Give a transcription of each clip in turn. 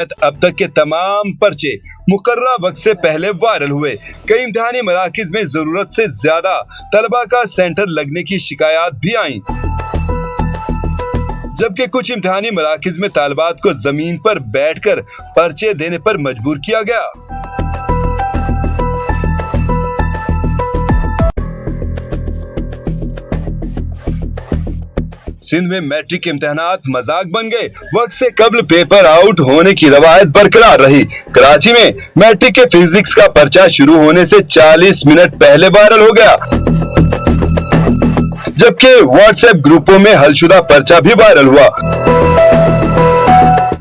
अब तक के तमाम पर्चे मुकर्ररा वक्त से पहले वायरल हुए। कई इम्तिहानी मराकिज में जरूरत से ज्यादा तलबा का सेंटर लगने की शिकायत भी आई, जबकि कुछ इम्तिहानी मराकिज में तालिबात को जमीन पर बैठकर पर्चे देने पर मजबूर किया गया। सिंध में मैट्रिक के इम्तिहानात मजाक बन गए। वक्त से कबल पेपर आउट होने की रवायत बरकरार रही। कराची में मैट्रिक के फिजिक्स का पर्चा शुरू होने से 40 मिनट पहले वायरल हो गया, जबकि व्हाट्सएप ग्रुपों में हलशुदा पर्चा भी वायरल हुआ।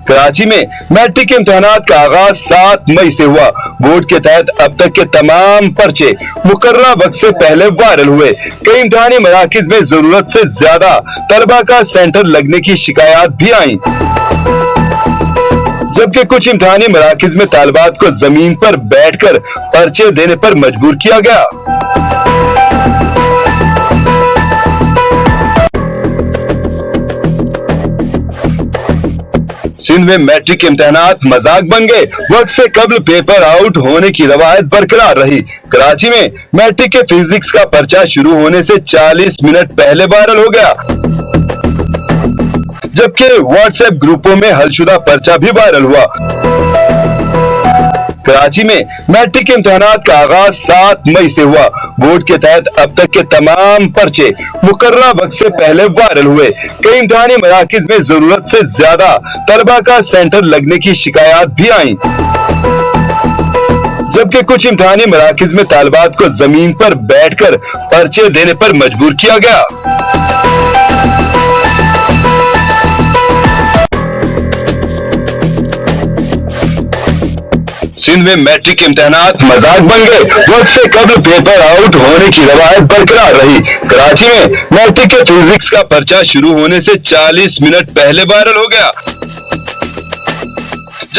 कराची में मैट्रिक के इम्तिहानात का आगाज 7 मई से हुआ। बोर्ड के तहत अब तक के तमाम पर्चे मुकर्ररा वक्त से पहले वायरल हुए। कई इम्तिहानी मराकिज में जरूरत से ज्यादा तलबा का सेंटर लगने की शिकायत भी आई, जबकि कुछ इम्तिहानी मराकिज में तालिबात को जमीन पर बैठकर पर्चे देने पर मजबूर किया गया। सिंध में मैट्रिक के इम्तिहानात मजाक बन गए। वक्त से कबल पेपर आउट होने की रवायत बरकरार रही। कराची में मैट्रिक के फिजिक्स का पर्चा शुरू होने से 40 मिनट पहले वायरल हो गया, जबकि व्हाट्सएप ग्रुपों में हलशुदा पर्चा भी वायरल हुआ। कराची में मैट्रिक के इम्तिहानात का आगाज 7 मई से हुआ। बोर्ड के तहत अब तक के तमाम पर्चे मुकर्ररा वक्त से पहले वायरल हुए। कई इम्तिहानी मराकिज में जरूरत से ज्यादा तलबा का सेंटर लगने की शिकायत भी आई, जबकि कुछ इम्तिहानी मराकिज में तालिबात को जमीन पर बैठकर पर्चे देने पर मजबूर किया गया। सिंध में मैट्रिक के इम्तिहानात मजाक बन गए। वक्त से कबल पेपर आउट होने की रवायत बरकरार रही। कराची में मैट्रिक के फिजिक्स का पर्चा शुरू होने से 40 मिनट पहले वायरल हो गया,